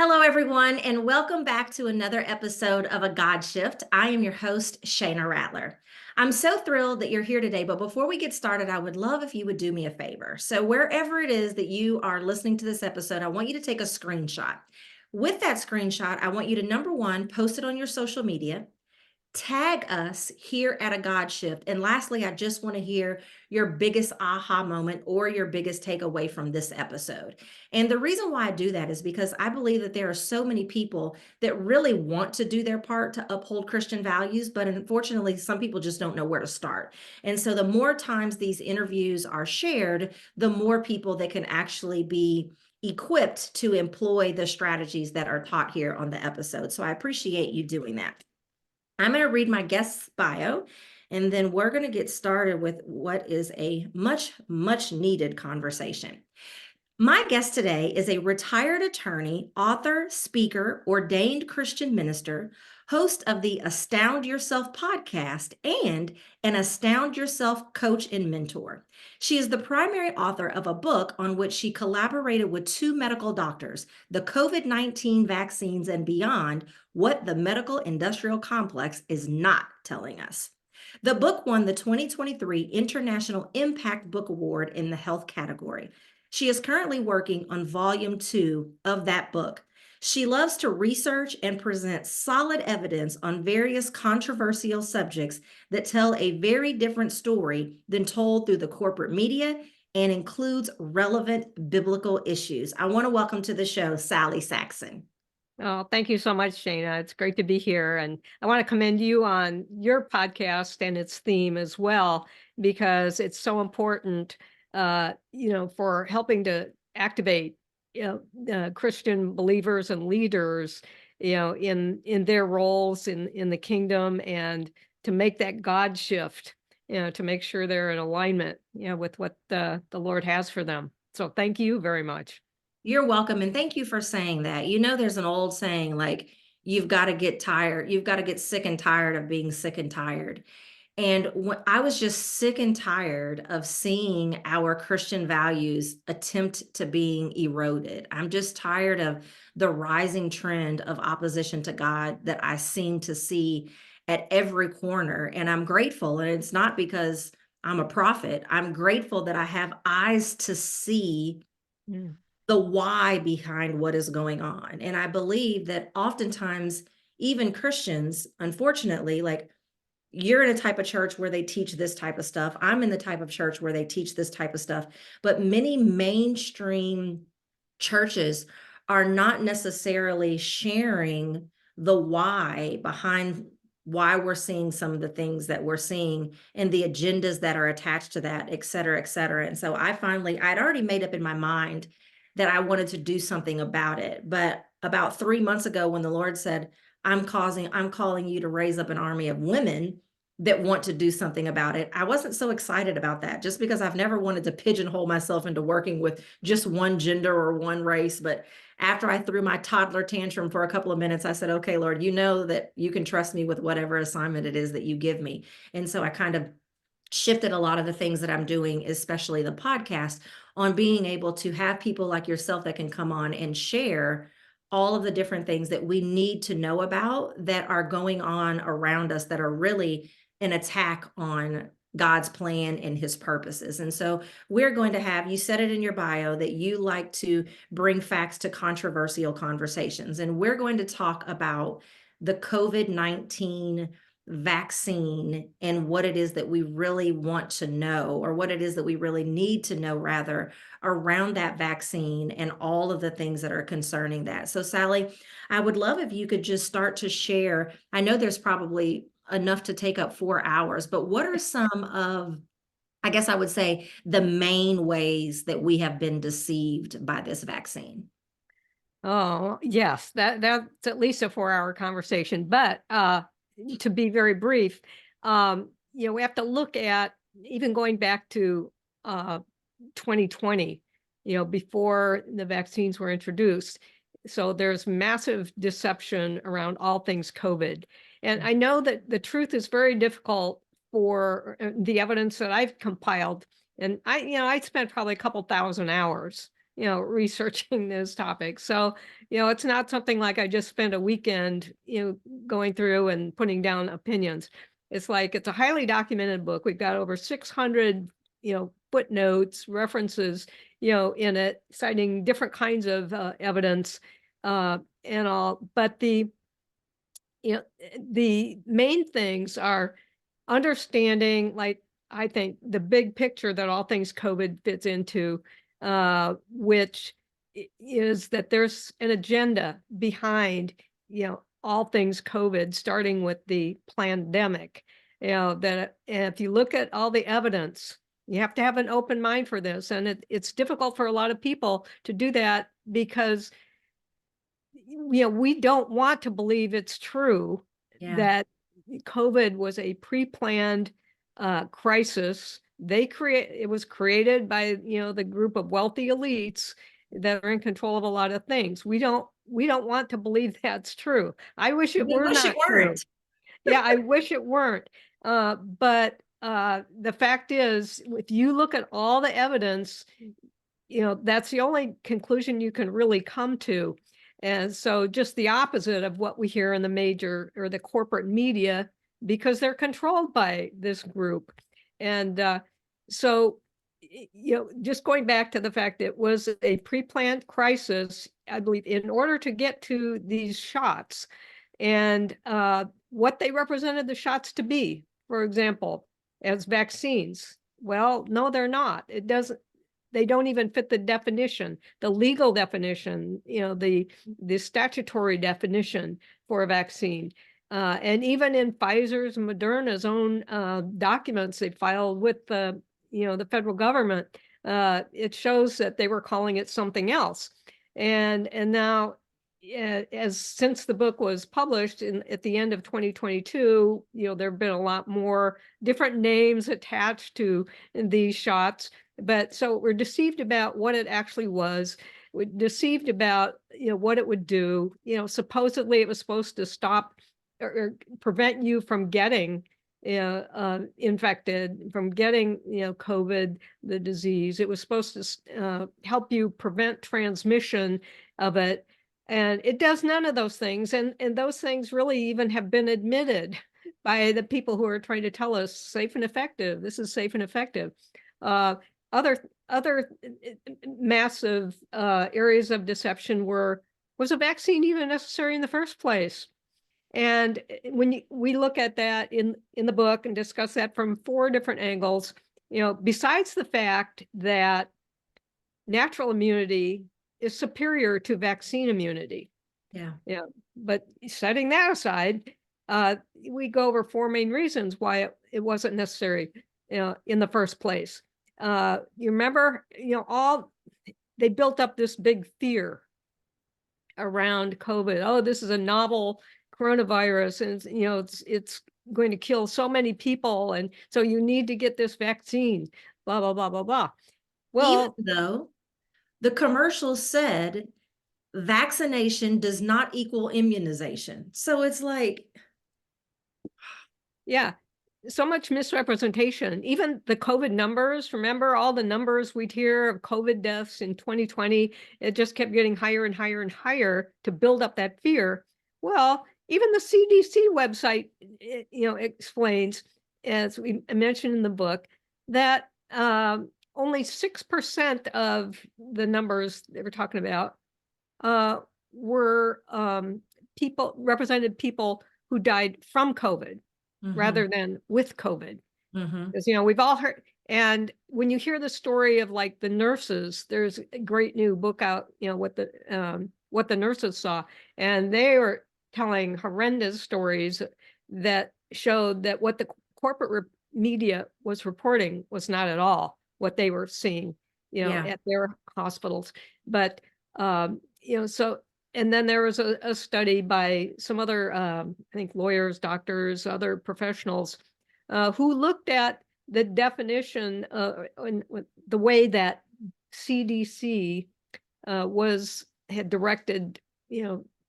Hello, everyone, and welcome back to another episode of A God Shift. I am your host, Shayna Rattler. I'm so thrilled that you're here today, but before we get started, I would love if you would do me a favor. So, wherever it is that you are listening to this episode, I want you to take a screenshot. With that screenshot, I want you to number one, post it on your social media. Tag us here at A God Shift. And lastly, I just want to hear your biggest aha moment or your biggest takeaway from this episode. And the reason why I do that is because I believe that there are so many people that really want to do their part to uphold Christian values, but unfortunately, some people just don't know where to start. And so the more times these interviews are shared, the more people that can actually be equipped to employ the strategies that are taught here on the episode. So I appreciate you doing that. I'm going to read my guest's bio, and then we're going to get started with what is a much needed conversation. My guest today is a retired attorney, author, speaker, ordained Christian minister, host of the Astound Yourself podcast, and an Astound Yourself coach and mentor. She is the primary author of a book on which she collaborated with two medical doctors, the COVID-19 vaccines and beyond, what the medical industrial complex is not telling us. The book won the 2023 International Impact Book Award in the health category. She is currently working on volume 2 of that book. She loves to research and present solid evidence on various controversial subjects that tell a very different story than told through the corporate media and includes relevant biblical issues. I want to welcome to the show Sally Saxon. Oh, thank you so much, Shayna. It's great to be here. And I want to commend you on your podcast and its theme as well, because it's so important, for helping to activate, Christian believers and leaders, in their roles in the kingdom, and to make that God shift, to make sure they're in alignment, with what the Lord has for them. So thank you very much. You're welcome. And thank you for saying that. You know, there's an old saying like, you've got to get tired, you've got to get sick and tired of being sick and tired. And when I was just sick and tired of seeing our Christian values attempt to being eroded. I'm just tired of the rising trend of opposition to God that I seem to see at every corner. And I'm grateful. And it's not because I'm a prophet. I'm grateful that I have eyes to see Mm. the why behind what is going on. And I believe that oftentimes, even Christians, unfortunately, like you're in a type of church where they teach this type of stuff. I'm in the type of church where they teach this type of stuff. But many mainstream churches are not necessarily sharing the why behind why we're seeing some of the things that we're seeing and the agendas that are attached to that, et cetera, et cetera. And so I'd already made up in my mind that I wanted to do something about it. But about 3 months ago, when the Lord said, I'm calling you to raise up an army of women that want to do something about it. I wasn't so excited about that just because I've never wanted to pigeonhole myself into working with just one gender or one race. But after I threw my toddler tantrum for a couple of minutes, I said, okay, Lord, you know that you can trust me with whatever assignment it is that you give me. And so I kind of shifted a lot of the things that I'm doing, especially the podcast, on being able to have people like yourself that can come on and share all of the different things that we need to know about that are going on around us that are really an attack on God's plan and his purposes. And so we're going to have, you said it in your bio that you like to bring facts to controversial conversations. And we're going to talk about the COVID-19 vaccine and what it is that we really want to know, or what it is that we really need to know, rather, around that vaccine and all of the things that are concerning that. So, Sally, I would love if you could just start to share. I know there's probably enough to take up 4 hours, but what are some of, I guess I would say, the main ways that we have been deceived by this vaccine? Oh, yes, that's at least a 4-hour conversation. But to be very brief, we have to look at even going back to 2020, before the vaccines were introduced. So there's massive deception around all things COVID. And I know that the truth is very difficult for the evidence that I've compiled. And I spent probably a couple thousand hours, researching this topic. So, it's not something like I just spent a weekend, going through and putting down opinions. It's like it's a highly documented book. We've got over 600, footnotes, references, in it, citing different kinds of evidence and all. But the main things are understanding, like, I think the big picture that all things COVID fits into, which is that there's an agenda behind, all things COVID, starting with the pandemic. That if you look at all the evidence, you have to have an open mind for this. And it's difficult for a lot of people to do that because we don't want to believe it's true Yeah. that COVID was a pre-planned crisis. It was created by, the group of wealthy elites that are in control of a lot of things. We don't want to believe that's true. I wish it We were wish it not true. weren't. Yeah, I wish it weren't. But the fact is, if you look at all the evidence, that's the only conclusion you can really come to. And so just the opposite of what we hear in the major or the corporate media, because they're controlled by this group. And so, just going back to the fact it was a pre-planned crisis, I believe, in order to get to these shots and what they represented the shots to be, for example, as vaccines. Well, no, they're not. They don't even fit the definition, the legal definition, the statutory definition for a vaccine. And even in Pfizer's and Moderna's own documents they filed with the federal government, it shows that they were calling it something else. And now, since the book was published at the end of 2022, there have been a lot more different names attached to these shots. But so we're deceived about what it actually was. We're deceived about, what it would do. Supposedly it was supposed to stop or prevent you from getting infected, from getting, COVID, the disease. It was supposed to help you prevent transmission of it. And it does none of those things. And those things really even have been admitted by the people who are trying to tell us safe and effective. This is safe and effective. Other massive areas of deception was a vaccine even necessary in the first place? And when we look at that in the book and discuss that from 4 different angles, besides the fact that natural immunity is superior to vaccine immunity. Yeah. Yeah. But setting that aside, we go over 4 main reasons why it wasn't necessary, in the first place. You remember, they built up this big fear around COVID. Oh, this is a novel coronavirus, and it's going to kill so many people, and so you need to get this vaccine. Blah blah blah blah blah. Even Well, though the commercial said vaccination does not equal immunization. So it's like, yeah, so much misrepresentation. Even the COVID numbers, remember all the numbers we'd hear of COVID deaths in 2020, it just kept getting higher and higher and higher to build up that fear. Well, even the CDC website, explains, as we mentioned in the book, that only 6% of the numbers they were talking about were represented people who died from COVID rather than with COVID. Because, we've all heard, and when you hear the story of like the nurses, there's a great new book out, what the nurses saw, and they were telling horrendous stories that showed that what the corporate media was reporting was not at all what they were seeing, yeah. at their hospitals. But, so, and then there was a study by some other, I think lawyers, doctors, other professionals, who looked at the definition, and the way that CDC had directed,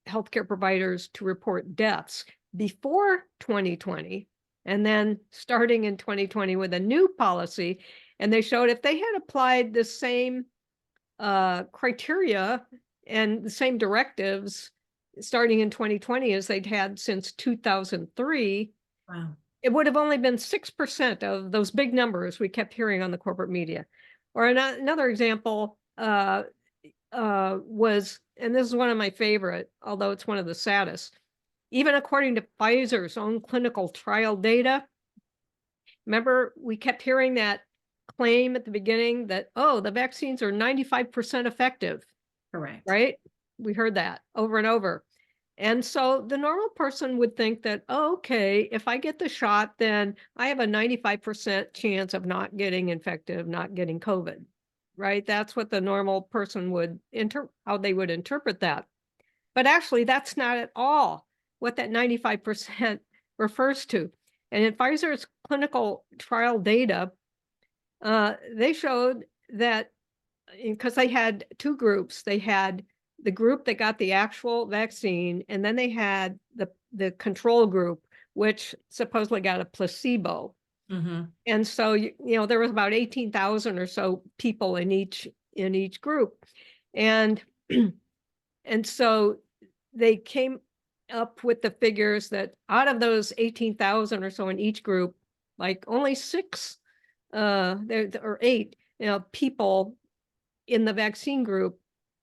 healthcare providers to report deaths before 2020, and then starting in 2020 with a new policy. And they showed if they had applied the same criteria and the same directives starting in 2020 as they'd had since 2003, Wow. it would have only been 6% of those big numbers we kept hearing on the corporate media. Or another example was, and this is one of my favorite, although it's one of the saddest, even according to Pfizer's own clinical trial data. Remember, we kept hearing that claim at the beginning that, oh, the vaccines are 95% effective, Correct. right? We heard that over and over. And so the normal person would think that, oh, okay, if I get the shot, then I have a 95% chance of not getting infected, not getting COVID, right? That's what the normal person would how they would interpret that. But actually, that's not at all what that 95% refers to. And in Pfizer's clinical trial data, they showed that, because they had two groups, they had the group that got the actual vaccine, and then they had the control group, which supposedly got a placebo. Mm-hmm. And so, there was about 18,000 or so people in each group. And, and so they came up with the figures that out of those 18,000 or so in each group, like only 6 or 8, people in the vaccine group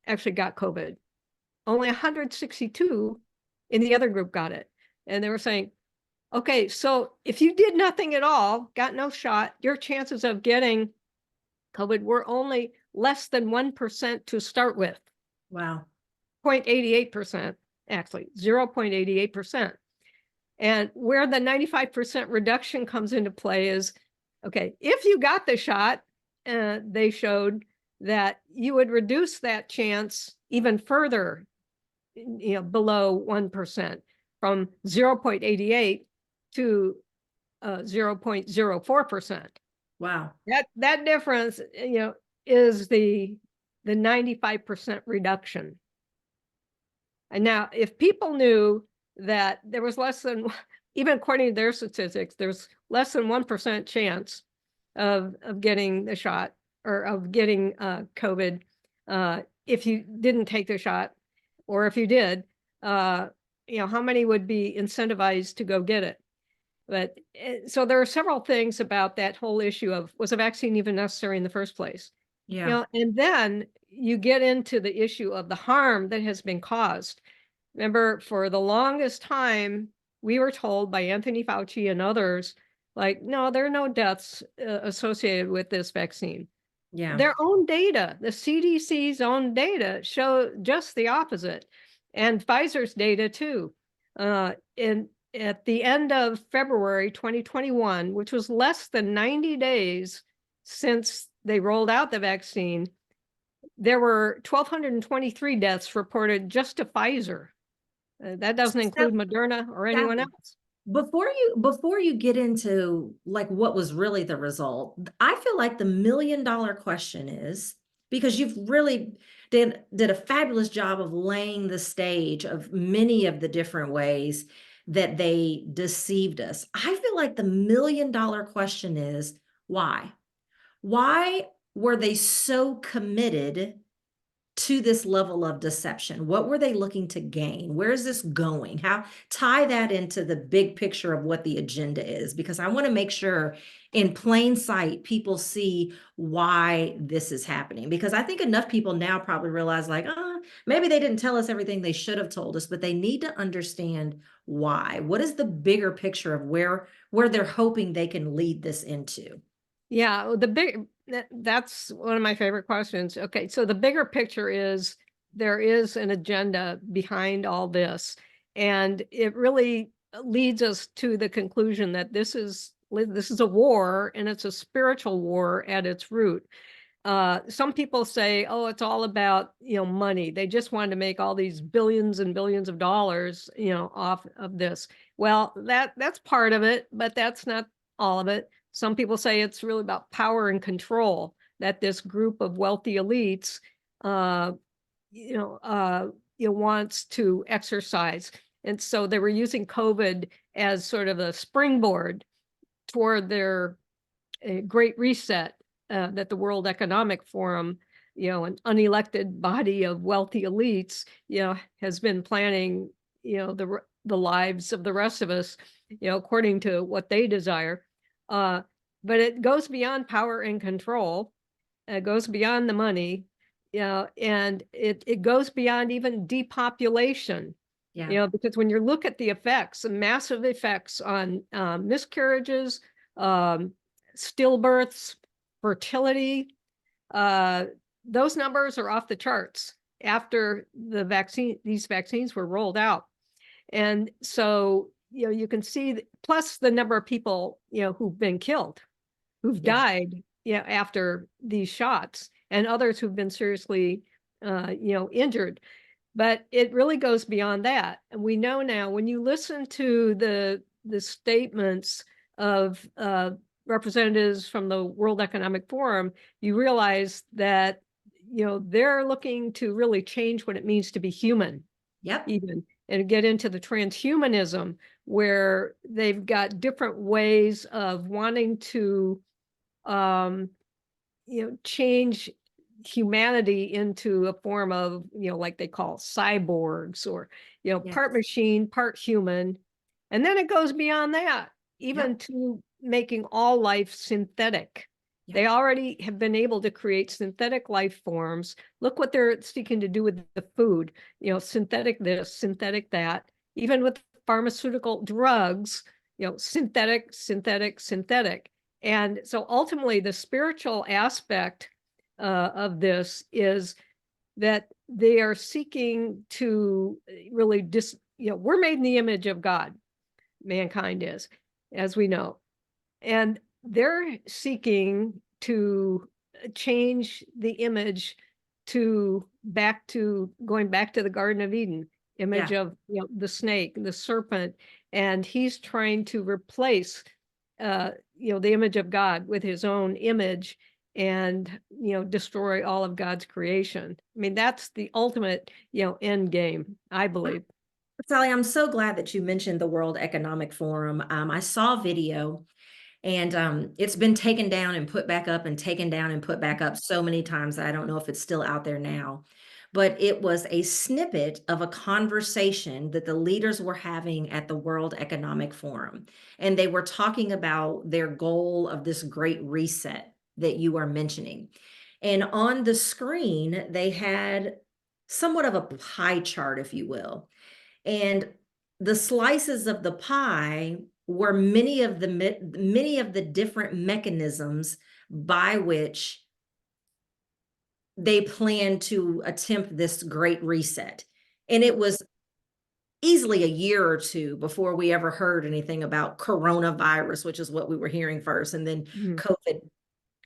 actually got COVID. Only 162 in the other group got it. And they were saying, okay, so if you did nothing at all, got no shot, your chances of getting COVID were only less than 1% to start with. Wow. 0.88%, actually, 0.88%. And where the 95% reduction comes into play is, okay, if you got the shot, they showed that you would reduce that chance even further, below 1%, from 0.88 to 0.04%. Wow. That difference, is the 95% reduction. And now, if people knew that there was less than, even according to their statistics, there's less than 1% chance of getting the shot or of getting COVID if you didn't take the shot, or if you did, how many would be incentivized to go get it? But so there are several things about that whole issue of, was a vaccine even necessary in the first place? Yeah. And then you get into the issue of the harm that has been caused. Remember, for the longest time, we were told by Anthony Fauci and others, like, no, there are no deaths associated with this vaccine. Yeah. Their own data, the CDC's own data, show just the opposite, and Pfizer's data too. And at the end of February 2021, which was less than 90 days since they rolled out the vaccine, there were 1,223 deaths reported just to Pfizer. That doesn't include Moderna or anyone Sally, else. before you get into like what was really the result, I feel like the $1 million question is, because you've really did a fabulous job of laying the stage of many of the different ways that they deceived us. I feel like the $1 million question is why? Why were they so committed to this level of deception? What were they looking to gain? Where is this going? How tie that into the big picture of what the agenda is? Because I want to make sure in plain sight people see why this is happening. Because I think enough people now probably realize, like, maybe they didn't tell us everything they should have told us, but they need to understand why. What is the bigger picture of where they're hoping they can lead this into? Yeah, that's one of my favorite questions. Okay, so the bigger picture is there is an agenda behind all this, and it really leads us to the conclusion that this is a war, and it's a spiritual war at its root. Some people say, oh, it's all about, money. They just wanted to make all these billions and billions of dollars, off of this. Well, that's part of it, but that's not all of it. Some people say it's really about power and control, that this group of wealthy elites, wants to exercise. And so they were using COVID as sort of a springboard toward their great reset that the World Economic Forum an unelected body of wealthy elites, has been planning, the lives of the rest of us, according to what they desire. But it goes beyond power and control. It goes beyond the money, and it goes beyond even depopulation. Yeah. Because when you look at the effects, the massive effects on miscarriages, um, stillbirths, fertility, uh, those numbers are off the charts after these vaccines were rolled out. And so, you can see, plus the number of people, who've been killed, who've Yeah. died, after these shots, and others who've been seriously, injured. But it really goes beyond that. And we know now, when you listen to the statements of representatives from the World Economic Forum, you realize that, they're looking to really change what it means to be human, Yep. even, and get into the transhumanism, where they've got different ways of wanting to um, change humanity into a form of, like they call cyborgs, or, part Yes. machine, part human. And then it goes beyond that, even Yep. to making all life synthetic. Yep. They already have been able to create synthetic life forms. Look what they're seeking to do with the food, synthetic this, synthetic that, even with pharmaceutical drugs, synthetic, synthetic, synthetic. And so ultimately, the spiritual aspect of this is that they are seeking to really we're made in the image of God, mankind is, as we know. And they're seeking to change the image going back to the Garden of Eden, image Yeah. of, the snake, the serpent, and he's trying to replace the image of God with his own image, and destroy all of God's creation. I mean, that's the ultimate end game, I believe. Sally, I'm so glad that you mentioned the World Economic Forum. I saw a video, and it's been taken down and put back up and taken down and put back up so many times that I don't know if it's still out there now. But it was a snippet of a conversation that the leaders were having at the World Economic Forum. And they were talking about their goal of this great reset that you are mentioning. And on the screen, they had somewhat of a pie chart, if you will. And the slices of the pie were many of the different mechanisms by which they plan to attempt this great reset. And it was easily a year or two before we ever heard anything about coronavirus, which is what we were hearing first, and then Mhm. COVID.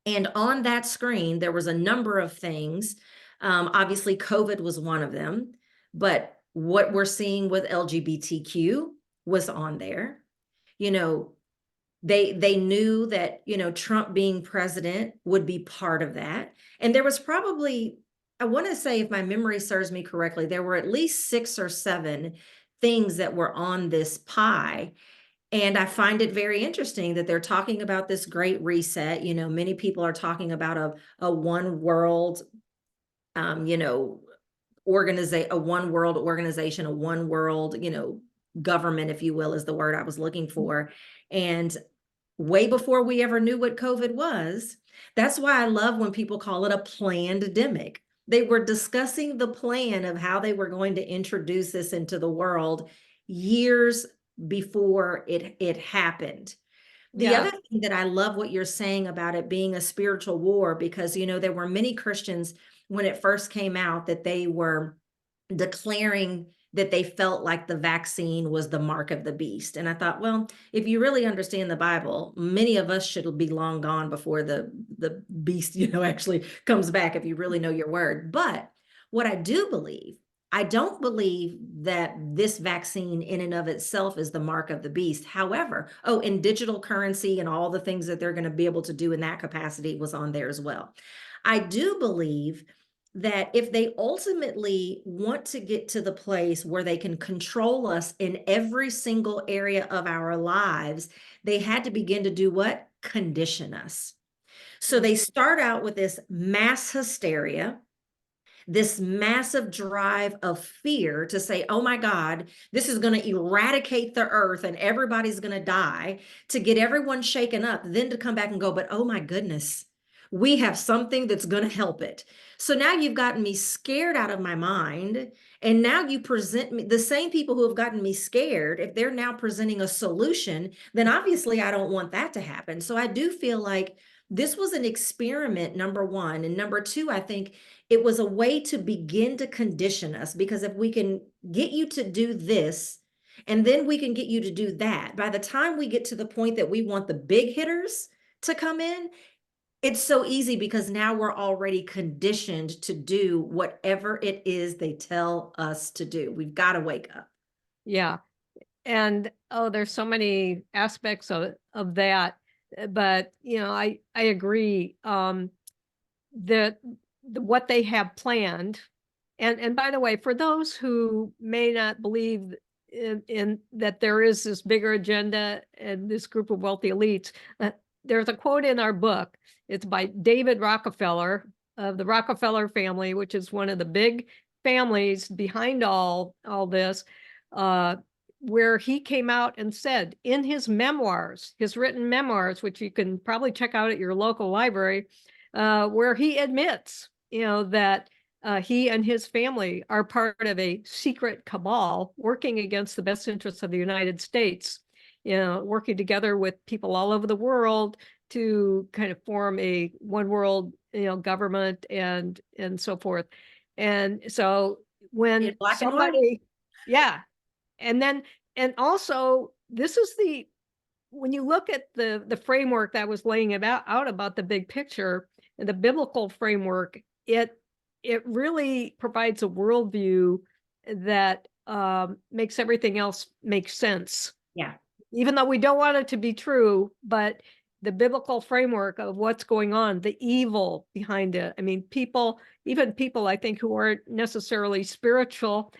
And on that screen, there was a number of things. Obviously, COVID was one of them, but what we're seeing with LGBTQ was on there. You know, they knew that, Trump being president would be part of that. And there was probably, I want to say, if my memory serves me correctly, there were at least 6 or 7 things that were on this pie. And I find it very interesting that they're talking about this great reset. Many people are talking about a one world, um, you know, a one world organization, a one world, government, if you will, is the word I was looking for. And way before we ever knew what COVID was. That's why I love when people call it a plandemic. They were discussing the plan of how they were going to introduce this into the world years before it happened. The Yeah. other thing that I love what you're saying about it being a spiritual war, because there were many Christians when it first came out that they were declaring that they felt like the vaccine was the mark of the beast. And I thought, well, if you really understand the Bible, many of us should be long gone before the beast, actually comes back, if you really know your word. But what I don't believe that this vaccine in and of itself is the mark of the beast. However, and digital currency and all the things that they're going to be able to do in that capacity was on there as well. I do believe that if they ultimately want to get to the place where they can control us in every single area of our lives, they had to begin to do what? Condition us. So they start out with this mass hysteria, this massive drive of fear to say, oh my God, this is going to eradicate the earth and everybody's going to die, to get everyone shaken up, then to come back and go, but oh my goodness, we have something that's going to help it. So now you've gotten me scared out of my mind. And now you present me, the same people who have gotten me scared, if they're now presenting a solution, then obviously I don't want that to happen. So I do feel like this was an experiment, number one. And number two, I think it was a way to begin to condition us, because if we can get you to do this, and then we can get you to do that, by the time we get to the point that we want the big hitters to come in, it's so easy because now we're already conditioned to do whatever it is they tell us to do. We've got to wake up. Yeah. And oh, there's so many aspects of that. But I agree that what they have planned, and by the way, for those who may not believe in that there is this bigger agenda and this group of wealthy elites, there's a quote in our book. It's by David Rockefeller of the Rockefeller family, which is one of the big families behind all this, where he came out and said in his memoirs, his written memoirs, which you can probably check out at your local library, where he admits, that he and his family are part of a secret cabal working against the best interests of the United States, working together with people all over the world to kind of form a one world, government and so forth. And so when In black and white. somebody, yeah, and also this is when you look at the framework that was laying out about the big picture and the biblical framework, it really provides a worldview that makes everything else make sense. Yeah. Even though we don't want it to be true, but the biblical framework of what's going on, the evil behind it. I mean, even people I think who aren't necessarily spiritual,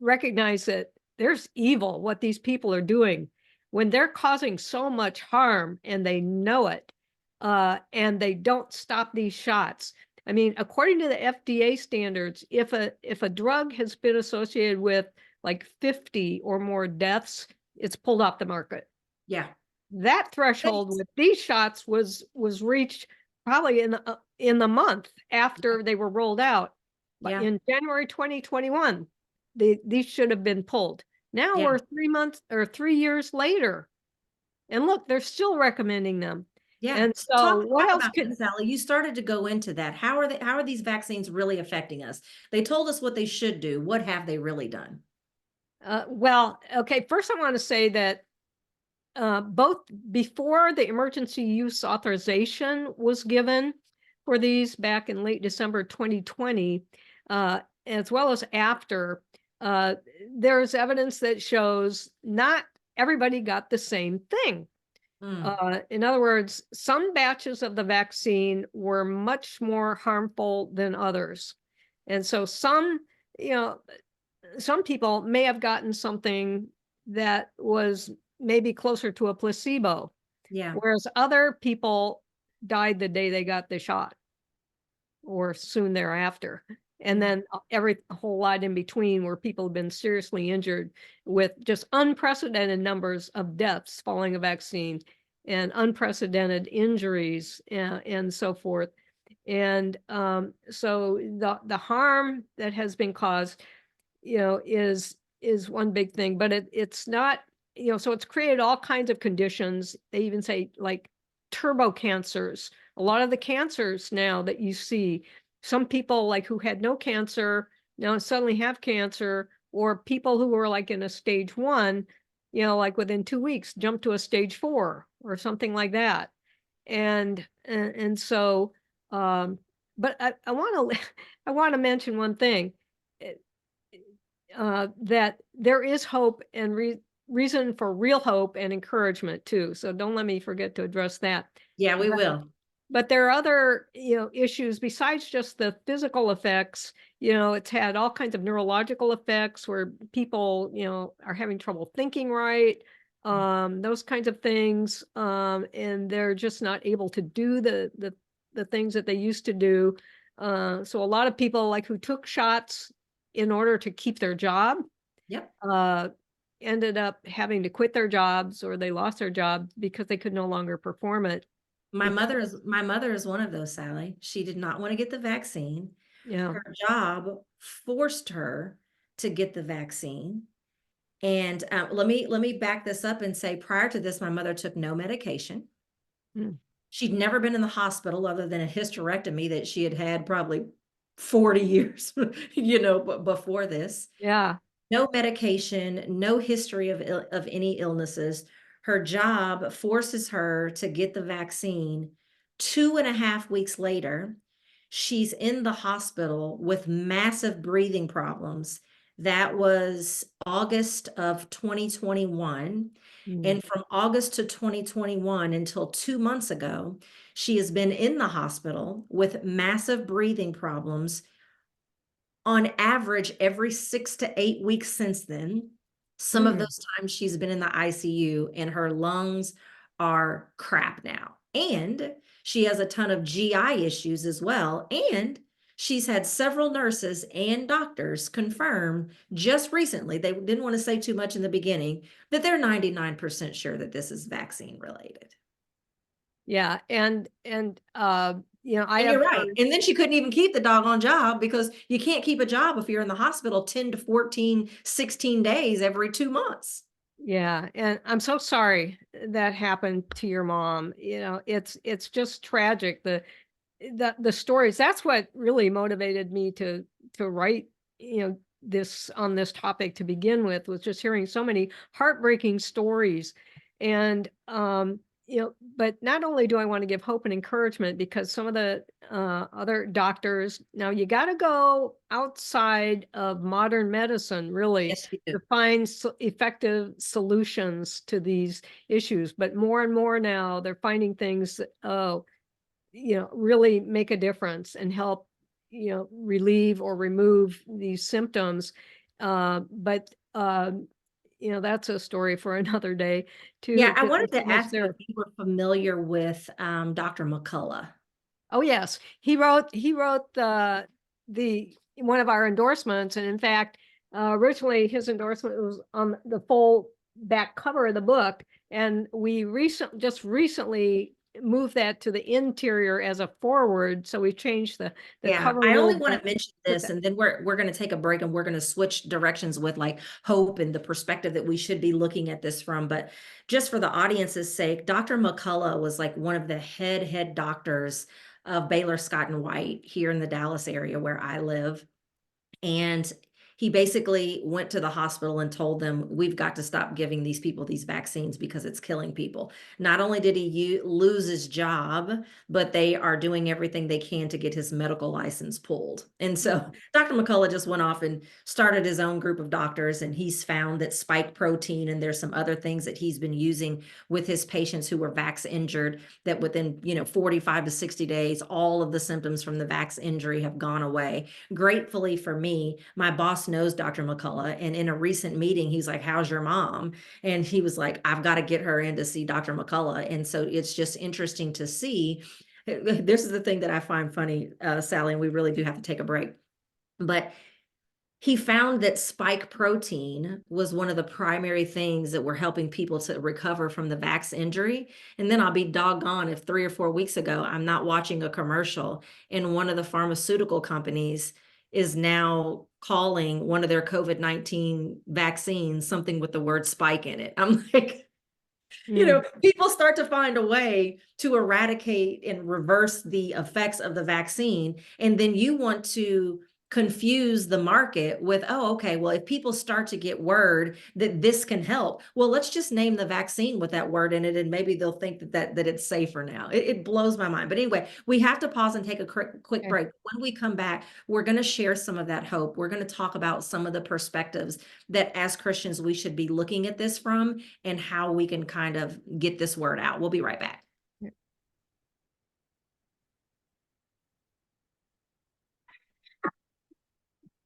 recognize that there's evil, what these people are doing when they're causing so much harm and they know it, and they don't stop these shots. I mean, according to the FDA standards, if a drug has been associated with like 50 or more deaths, it's pulled off the market. Yeah. That threshold with these shots was reached probably in the month after they were rolled out. But Yeah. in January 2021, these should have been pulled. Now Yeah. we're 3 months or 3 years later. And look, they're still recommending them. Yeah. And So so talk what else about that, Sally. You started to go into that. How are these vaccines really affecting us? They told us what they should do. What have they really done? Well, okay, first I want to say that both before the emergency use authorization was given for these back in late December 2020, as well as after, there's evidence that shows not everybody got the same thing. In other words, some batches of the vaccine were much more harmful than others. And so some people may have gotten something that was maybe closer to a placebo, Yeah. whereas other people died the day they got the shot or soon thereafter. And then a whole lot in between where people have been seriously injured with just unprecedented numbers of deaths following a vaccine and unprecedented injuries and so forth. And so the harm that has been caused, is one big thing, but it's not, so it's created all kinds of conditions. They even say like turbo cancers. A lot of the cancers now that you see, some people like who had no cancer now suddenly have cancer, or people who were like in a stage 1, like within 2 weeks jump to a stage 4 or something like that. And so, but I want to I want to mention one thing, that there is hope and reason for real hope and encouragement too. So don't let me forget to address that. Yeah, we will. But there are other, issues besides just the physical effects. It's had all kinds of neurological effects where people, are having trouble thinking right. those kinds of things. And they're just not able to do the things that they used to do. So a lot of people like who took shots in order to keep their job, Yep. uh, ended up having to quit their jobs, or they lost their job because they could no longer perform it. Because, My mother is one of those, Sally. She did not want to get the vaccine. yeah. Her job forced her to get the vaccine. And let me back this up and say, prior to this, my mother took no medication. Mm. She'd never been in the hospital other than a hysterectomy that she had had probably 40 years, before this. Yeah. No medication, no history of any illnesses. Her job forces her to get the vaccine. 2.5 weeks later, she's in the hospital with massive breathing problems. That was August of 2021. Mm. And from August to 2021 until 2 months ago, she has been in the hospital with massive breathing problems on average every 6 to 8 weeks since then. Some of Mm. those times she's been in the ICU and her lungs are crap now. And she has a ton of GI issues as well. And she's had several nurses and doctors confirm just recently, they didn't want to say too much in the beginning, that they're 99% sure that this is vaccine related. Yeah. I And have you're right. heard. And then she couldn't even keep the doggone job because you can't keep a job if you're in the hospital 10 to 14, 16 days every 2 months. Yeah, and I'm so sorry that happened to your mom. It's just tragic. The stories. That's what really motivated me to write, this on this topic to begin with, was just hearing so many heartbreaking stories. And but not only do I want to give hope and encouragement, because some of the other doctors, now you got to go outside of modern medicine really Yes, you do. to find effective solutions to these issues. But more and more now they're finding things that, really make a difference and help, relieve or remove these symptoms. But that's a story for another day too, Yeah, I because wanted there's so to much ask you if there. you were familiar with Dr. McCullough. Oh yes, he wrote the one of our endorsements, and in fact, originally his endorsement was on the full back cover of the book, and we recently moved that to the interior as a forward, so we changed the Yeah, cover a I little only want to bit. mention Put this, that. and then we're going to take a break and we're going to switch directions with like hope and the perspective that we should be looking at this from. But just for the audience's sake, Dr. McCullough was like one of the head doctors of Baylor Scott and White here in the Dallas area where I live. And he basically went to the hospital and told them, we've got to stop giving these people these vaccines because it's killing people. Not only did he lose his job, but they are doing everything they can to get his medical license pulled. And so Dr. McCullough just went off and started his own group of doctors, and he's found that spike protein, and there's some other things that he's been using with his patients who were vax injured, that within 45 to 60 days, all of the symptoms from the vax injury have gone away. Gratefully for me, my boss knows Dr. McCullough. And in a recent meeting, he's like, how's your mom? And he was like, I've got to get her in to see Dr. McCullough. And so it's just interesting to see. This is the thing that I find funny, Sally, and we really do have to take a break. But he found that spike protein was one of the primary things that were helping people to recover from the vax injury. And then I'll be doggone if 3 or 4 weeks ago, I'm not watching a commercial and one of the pharmaceutical companies is now calling one of their COVID-19 vaccines something with the word spike in it. I'm like, Mm. people start to find a way to eradicate and reverse the effects of the vaccine. And then you want to confuse the market with, oh, okay, well, if people start to get word that this can help, well, let's just name the vaccine with that word in it, and maybe they'll think that it's safer now. It blows my mind. But anyway, we have to pause and take a quick Okay. break. When we come back, we're going to share some of that hope. We're going to talk about some of the perspectives that as Christians we should be looking at this from, and how we can kind of get this word out. We'll be right back.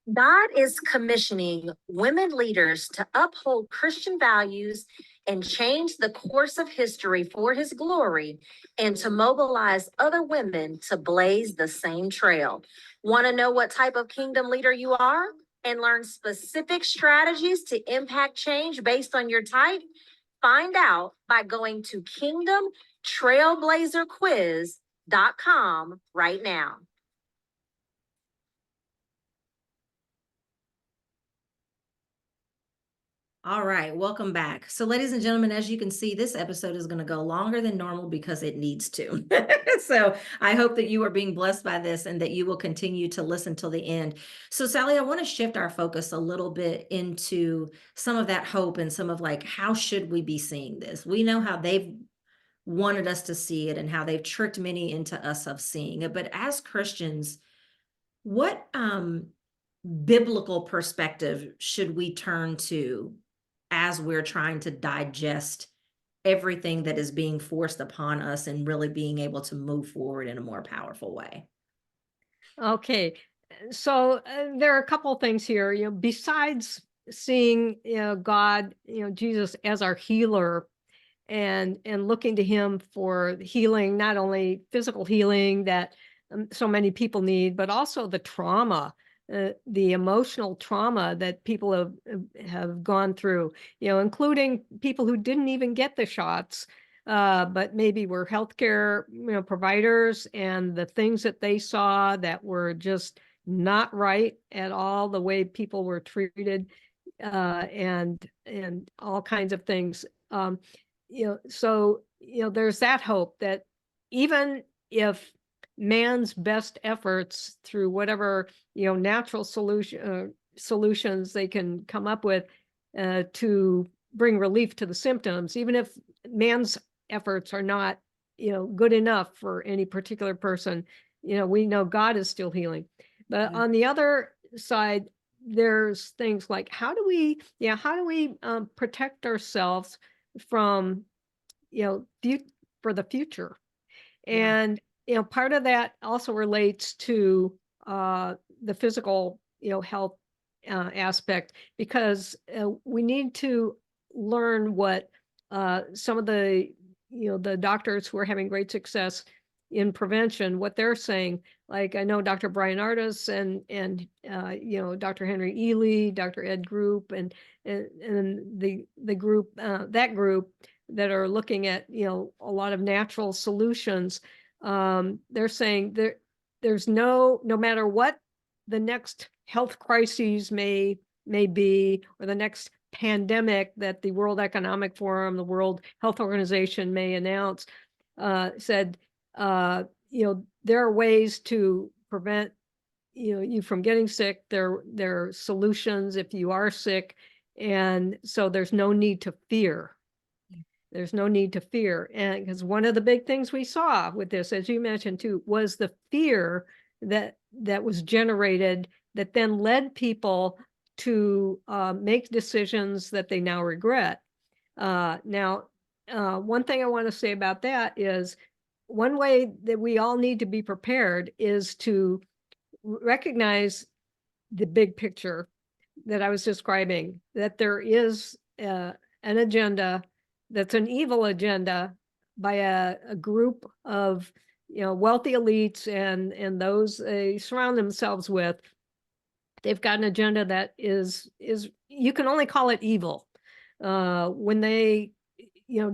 God is commissioning women leaders to uphold Christian values and change the course of history for his glory and to mobilize other women to blaze the same trail. Want to know what type of kingdom leader you are and learn specific strategies to impact change based on your type? Find out by going to kingdomtrailblazerquiz.com right now. All right, welcome back. So, ladies and gentlemen, as you can see, this episode is going to go longer than normal because it needs to. So, I hope that you are being blessed by this and that you will continue to listen till the end. So, Sally, I want to shift our focus a little bit into some of that hope and some of like, how should we be seeing this? We know how they've wanted us to see it and how they've tricked many into us of seeing it. But as Christians, what biblical perspective should we turn to as we're trying to digest everything that is being forced upon us and really being able to move forward in a more powerful way? Okay, so there are a couple of things here. Besides seeing, God, Jesus as our healer, and looking to him for healing, not only physical healing that so many people need, but also the trauma, the emotional trauma that people have gone through, including people who didn't even get the shots, but maybe were healthcare, providers, and the things that they saw that were just not right at all, the way people were treated, and all kinds of things. So there's that hope that even if man's best efforts through whatever natural solutions they can come up with to bring relief to the symptoms, even if man's efforts are not good enough for any particular person, we know God is still healing. But on the other side, there's things like how do we protect ourselves from for the future. Yeah. And part of that also relates to the physical health aspect, because we need to learn what some of the doctors who are having great success in prevention, what they're saying. Like, I know Dr. Brian Ardis and Dr. Henry Ely, Dr. Ed Group, and the group, that group that are looking at a lot of natural solutions. They're saying there's no matter what the next health crises may be, or the next pandemic that the World Economic Forum, the World Health Organization may announce, said there are ways to prevent you from getting sick. There are solutions if you are sick, and so there's no need to fear. There's no need to fear. And because one of the big things we saw with this, as you mentioned too, was the fear that was generated that then led people to make decisions that they now regret. Now, one thing I want to say about that is one way that we all need to be prepared is to recognize the big picture that I was describing, that there is an agenda that's an evil agenda by a group of wealthy elites and those they surround themselves with. They've got an agenda that is you can only call it evil when they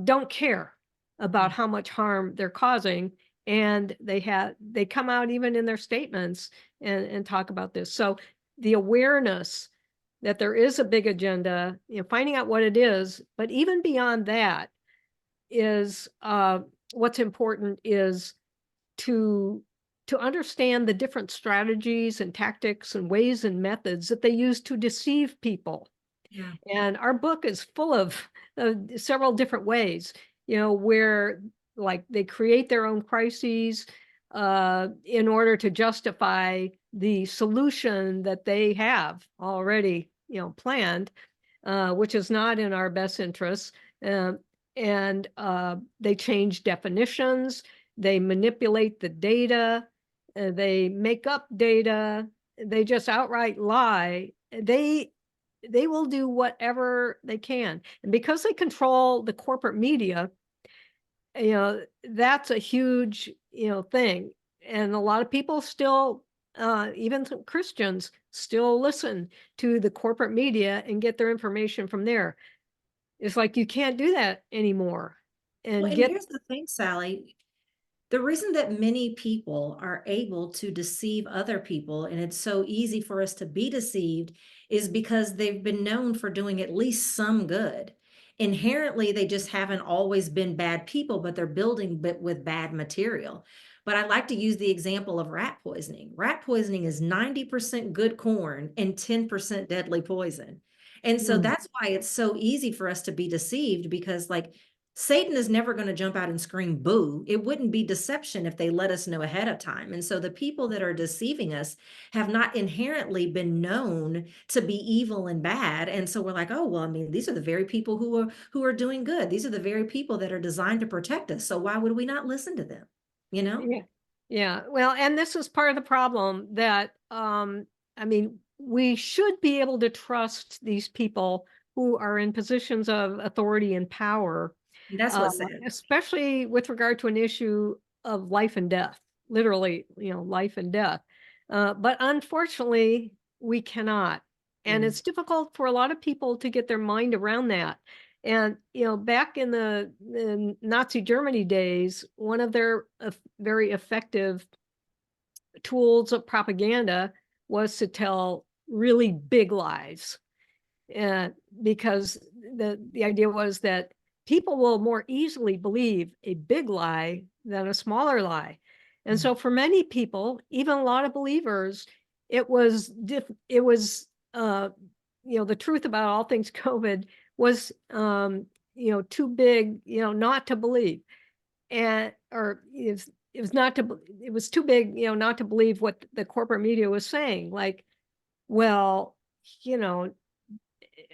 don't care about how much harm they're causing, and they come out even in their statements and talk about this. So the awareness that there is a big agenda, finding out what it is, but even beyond that is what's important is to understand the different strategies and tactics and ways and methods that they use to deceive people. Yeah. And our book is full of several different ways, where like they create their own crises in order to justify the solution that they have already, planned, which is not in our best interests. And they change definitions, they manipulate the data, they make up data, they just outright lie. They will do whatever they can. And because they control the corporate media, that's a huge, thing. And a lot of people still, even some Christians, still listen to the corporate media and get their information from there. It's like you can't do that anymore Well, and and get. here's the thing, Sally. The reason that many people are able to deceive other people, and it's so easy for us to be deceived, is because they've been known for doing at least some good. Inherently, they just haven't always been bad people, but they're building with bad material. But I like to use the example of rat poisoning. Rat poisoning is 90% good corn and 10% deadly poison. And so Mm, that's why it's so easy for us to be deceived because, like, Satan is never going to jump out and scream boo. It wouldn't be deception if they let us know ahead of time. And so the people that are deceiving us have not inherently been known to be evil and bad. And so we're like, oh, well, I mean, these are the very people who are doing good. These are the very people that are designed to protect us. So why would we not listen to them? You know? yeah. Yeah. Well, and this is part of the problem that, I mean, we should be able to trust these people who are in positions of authority and power, And that's uh, what's sad. especially with regard to an issue of life and death, literally, life and death. But unfortunately, we cannot. And Mm. it's difficult for a lot of people to get their mind around that. And, back in the Nazi Germany days, one of their very effective tools of propaganda was to tell really big lies, uh, because the idea was that people will more easily believe a big lie than a smaller lie. And Mm. so for many people, even a lot of believers, it was the truth about all things COVID was too big, not to believe. And or it was not to it was too big, not to believe what the corporate media was saying. Like, well, you know,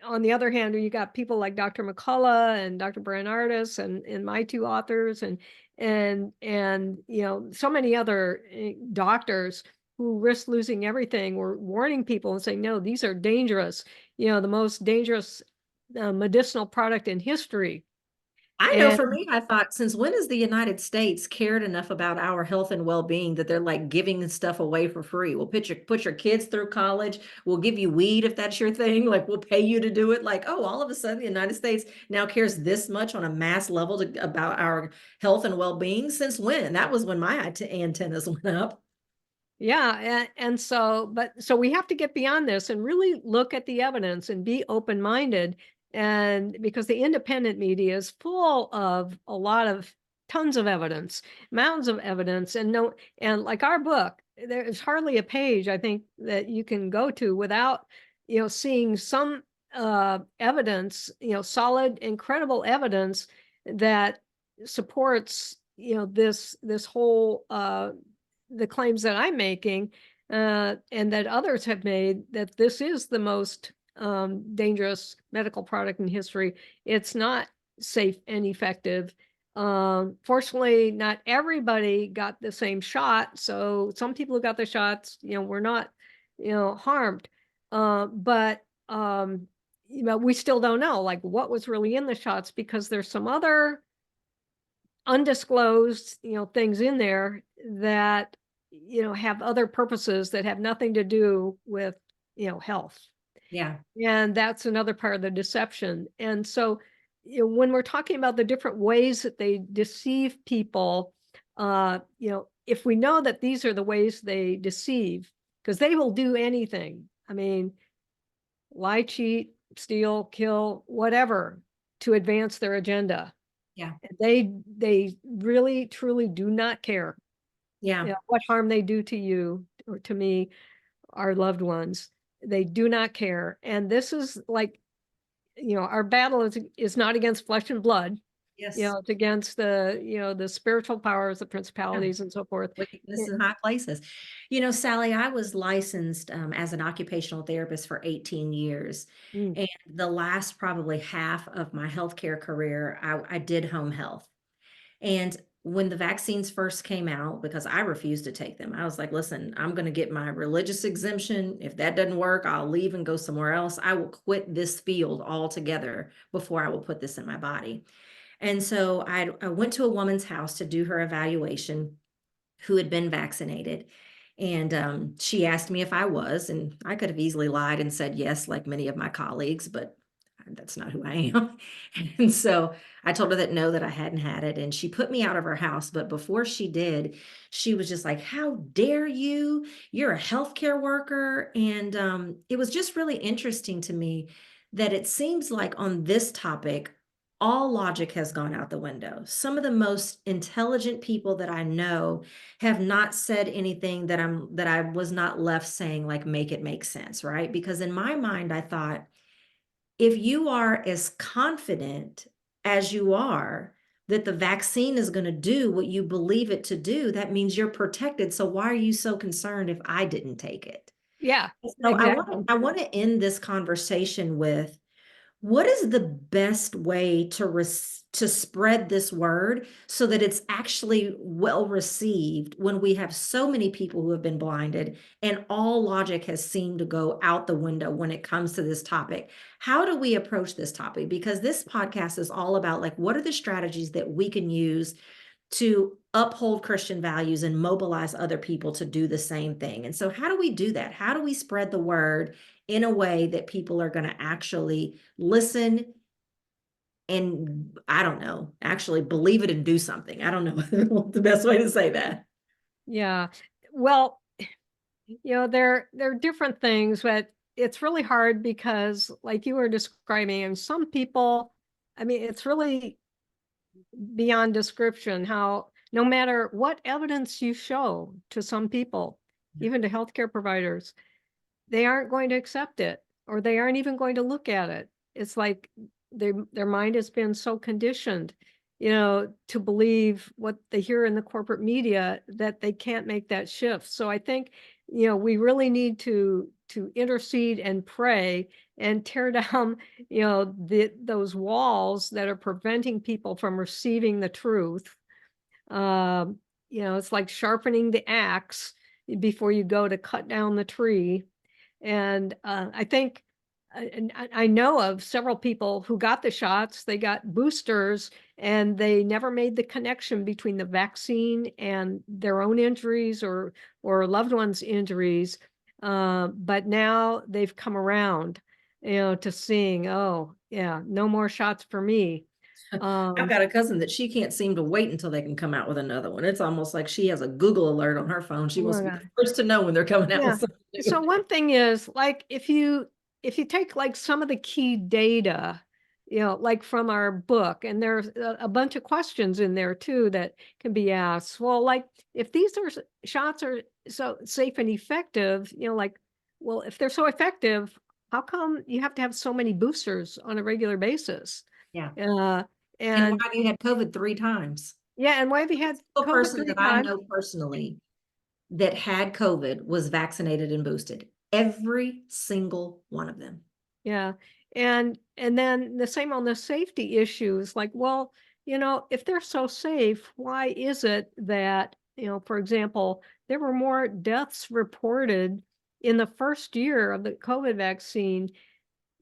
on the other hand, you got people like Dr. McCullough and Dr. Bernardus and my two authors and so many other doctors who risk losing everything were warning people and saying, no, these are dangerous, the most dangerous medicinal product in history. I know And for me, I thought, since when has the United States cared enough about our health and well-being that they're like giving stuff away for free? We'll put your kids through college. We'll give you weed if that's your thing. Like we'll pay you to do it. Like, oh, all of a sudden the United States now cares this much on a mass level about our health and well-being. Since when? That was when my antennas went up. yeah, so we have to get beyond this and really look at the evidence and be open-minded. And because the independent media is full of a lot of tons of evidence, mountains of evidence, and no, and like our book, there's hardly a page I think that you can go to without, seeing some evidence, solid, incredible evidence that supports, this whole the claims that I'm making, and that others have made, that this is the most dangerous medical product in history. It's not safe and effective. Fortunately, not everybody got the same shot. So some people who got the shots, were not, harmed. But we still don't know like what was really in the shots because there's some other undisclosed, things in there that, have other purposes that have nothing to do with, health. Yeah. And that's another part of the deception. And so, when we're talking about the different ways that they deceive people, if we know that these are the ways they deceive, because they will do anything. I mean, lie, cheat, steal, kill, whatever to advance their agenda. Yeah. They really truly do not care, Yeah. what harm they do to you or to me, our loved ones. They do not care. And this is like, our battle is not against flesh and blood. Yes. It's against the spiritual powers, the Yeah. principalities and so forth. Wickedness Eh, in high places. Sally, I was licensed as an occupational therapist for 18 years. mm, And the last probably half of my healthcare career, I did home health. And when the vaccines first came out, because I refused to take them, I was like, listen, I'm going to get my religious exemption. If that doesn't work, I'll leave and go somewhere else. I will quit this field altogether before I will put this in my body. And so I went to a woman's house to do her evaluation who had been vaccinated. And she asked me if I was, and I could have easily lied and said yes, like many of my colleagues, but that's not who I am. And so I told her that no, that I hadn't had it. And she put me out of her house. But before she did, she was just like, how dare you? You're a healthcare worker. And it was just really interesting to me that it seems like on this topic, all logic has gone out the window. Some of the most intelligent people that I know have not said anything that I was not left saying, like, make it make sense, right? Because in my mind, I thought, if you are as confident as you are that the vaccine is going to do what you believe it to do, that means you're protected. So why are you so concerned if I didn't take it? Yeah, So exactly. I want to end this conversation with, what is the best way to spread this word so that it's actually well received when we have so many people who have been blinded and all logic has seemed to go out the window when it comes to this topic? How do we approach this topic? Because this podcast is all about, like, what are the strategies that we can use to uphold Christian values and mobilize other people to do the same thing? And so, how do we do that? How do we spread the word in a way that people are going to actually listen and, I don't know, actually believe it and do something? I don't know what the best way to say that. Yeah. Well, there are different things, but it's really hard because, like you were describing, and some people, I mean, it's really beyond description how no matter what evidence you show to some people, even to healthcare providers, they aren't going to accept it, or they aren't even going to look at it. It's like their mind has been so conditioned, to believe what they hear in the corporate media, that they can't make that shift. So I think, we really need to intercede and pray and tear down, those walls that are preventing people from receiving the truth. Um, it's like sharpening the axe before you go to cut down the tree. And I think, and I know of several people who got the shots, they got boosters, and they never made the connection between the vaccine and their own injuries or loved ones' injuries. But now they've come around, to seeing, oh yeah, no more shots for me. I've got a cousin that she can't seem to wait until they can come out with another one. It's almost like she has a Google alert on her phone. She Oh wants my to be the God. first to know when they're coming out with Yeah. something So new. one thing is, like, if you take like some of the key data, like from our book, and there's a bunch of questions in there too that can be asked. Well, like, if these shots are so safe and effective, like, well, if they're so effective, how come you have to have so many boosters on a regular basis? Yeah. Uh, And why and have you had COVID 3 times? yeah, and why have you Every had single COVID person three that I times? know personally that had COVID was vaccinated and boosted. Every single one of them. Yeah. And then the same on the safety issues, like, well, if they're so safe, why is it that, for example, there were more deaths reported in the first year of the COVID vaccine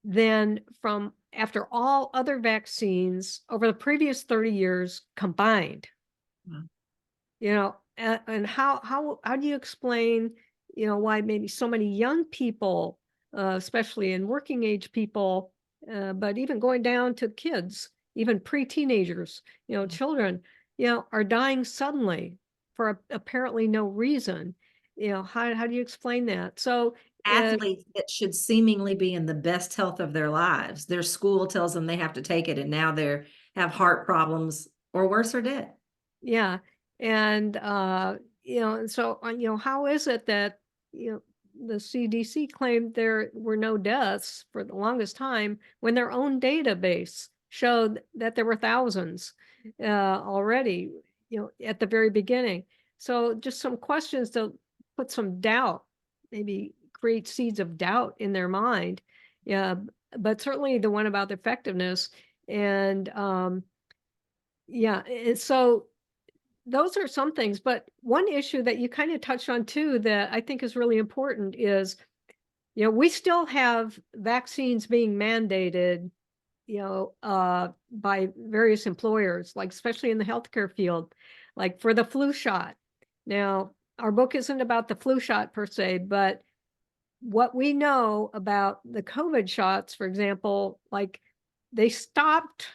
than from after all other vaccines over the previous 30 years combined? Wow. And how do you explain, why maybe so many young people, especially in working age people, but even going down to kids, even pre-teenagers, children, are dying suddenly for apparently no reason? How do you explain that? So, Athletes that should seemingly be in the best health of their lives, their school tells them they have to take it, and now they're have heart problems or worse, are dead. yeah. And, and so, how is it that, the CDC claimed there were no deaths for the longest time when their own database showed that there were thousands already, at the very beginning? So just some questions to put some doubt, maybe create seeds of doubt in their mind. Yeah, but certainly the one about the effectiveness. And yeah, so those are some things, but one issue that you kind of touched on too that I think is really important is, we still have vaccines being mandated, by various employers, like especially in the healthcare field, like for the flu shot. Now, our book isn't about the flu shot per se, but what we know about the COVID shots, for example, like they stopped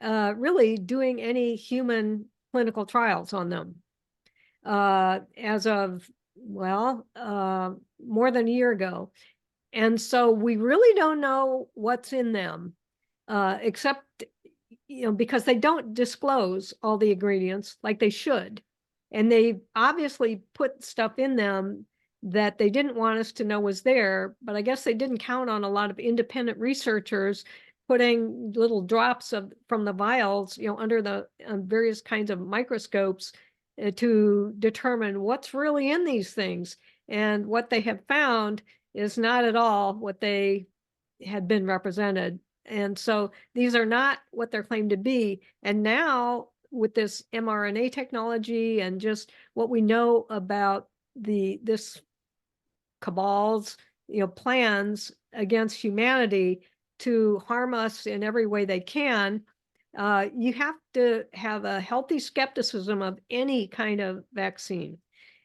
really doing any human clinical trials on them as of, more than a year ago. And so we really don't know what's in them, except, because they don't disclose all the ingredients like they should. And they obviously put stuff in them that they didn't want us to know was there, but I guess they didn't count on a lot of independent researchers putting little drops of from the vials, under the various kinds of microscopes to determine what's really in these things. And what they have found is not at all what they had been represented. And so these are not what they're claimed to be. And now with this mRNA technology and just what we know about this cabal's, plans against humanity to harm us in every way they can, you have to have a healthy skepticism of any kind of vaccine.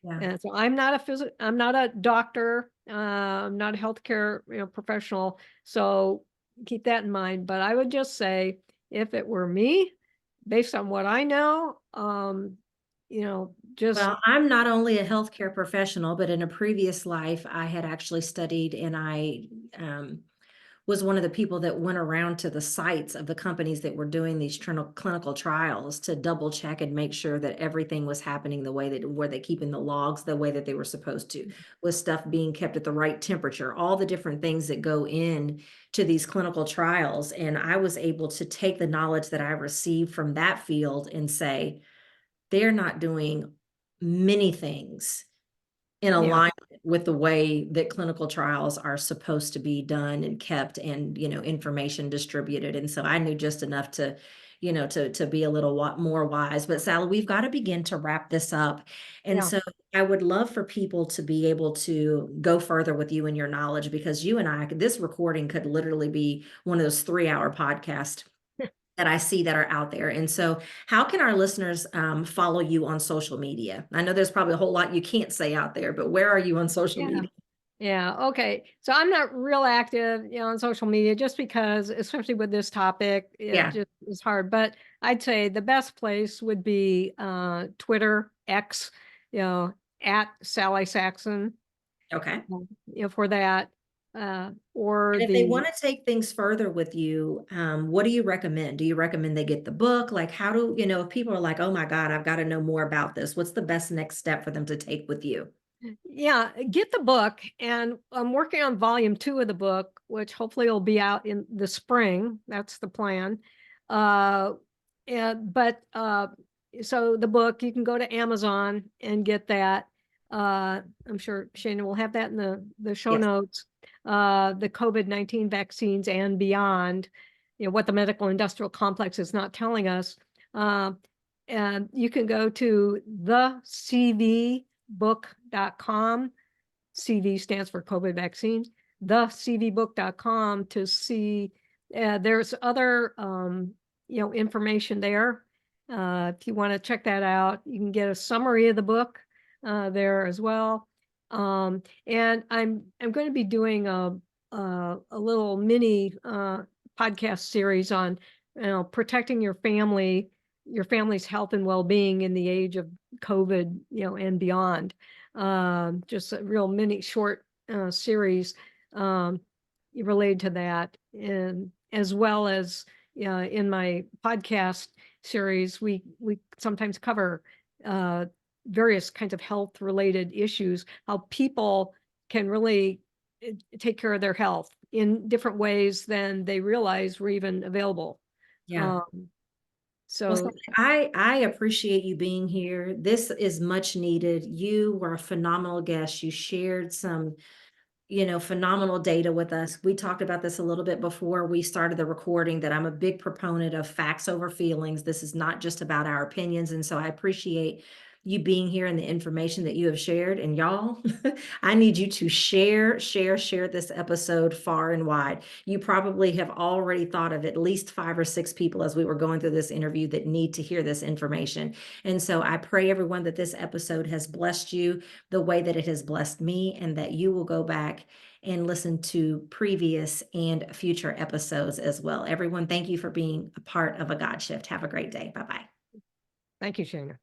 Yeah. And so I'm not a doctor, I'm not a healthcare, professional. So keep that in mind. But I would just say, if it were me, based on what I know, just Well, I'm not only a healthcare professional, but in a previous life, I had actually studied and I was one of the people that went around to the sites of the companies that were doing these clinical trials to double check and make sure that everything was happening the way that were they keeping the logs the way that they were supposed to, with stuff being kept at the right temperature, all the different things that go in to these clinical trials. And I was able to take the knowledge that I received from that field and say, they're not doing many things in yeah, alignment with the way that clinical trials are supposed to be done and kept and, information distributed. And so I knew just enough to, to be a little more wise. But Sally, we've got to begin to wrap this up. And yeah, so I would love for people to be able to go further with you and your knowledge, because you and I, this recording could literally be one of those 3-hour podcasts that I see that are out there. And so how can our listeners follow you on social media? I know there's probably a whole lot you can't say out there, but where are you on social yeah. media? Yeah. Okay. So I'm not real active, on social media just because, especially with this topic, it Yeah. just is hard. But I'd say the best place would be Twitter, X, you know, at Sally Saxon, Okay. for that. Or And if they the want to take things further with you, what do you recommend? Do you recommend they get the book? Like, how do, if people are like, oh my God, I've got to know more about this, what's the best next step for them to take with you? Yeah, get the book. And I'm working on volume 2 of the book, which hopefully will be out in the spring. That's the plan. Uh, but so the book, you can go to Amazon and get that. I'm sure Shayna will have that in the show Yes. notes. The COVID-19 vaccines and beyond, what the medical industrial complex is not telling us. Uh, and you can go to the cvbook.com. CV stands for COVID vaccines, thecvbook.com to see. There's other, information there. If you want to check that out, you can get a summary of the book there as well. And I'm going to be doing a little mini podcast series on, protecting your family's health and well-being in the age of COVID, and beyond. Just a real mini short series related to that, and as well as in my podcast series, we sometimes cover various kinds of health related issues, how people can really take care of their health in different ways than they realize were even available. Yeah. Um, Well, so I appreciate you being here. This is much needed. You were a phenomenal guest. You shared some phenomenal data with us. We talked about this a little bit before we started the recording, that I'm a big proponent of facts over feelings. This is not just about our opinions. And so I appreciate you being here and the information that you have shared. And y'all, I need you to share this episode far and wide. You probably have already thought of at least 5 or 6 people as we were going through this interview that need to hear this information. And so I pray, everyone, that this episode has blessed you the way that it has blessed me, and that you will go back and listen to previous and future episodes as well. Everyone, thank you for being a part of a God Shift. Have a great day. Bye-bye. Thank you, Shayna.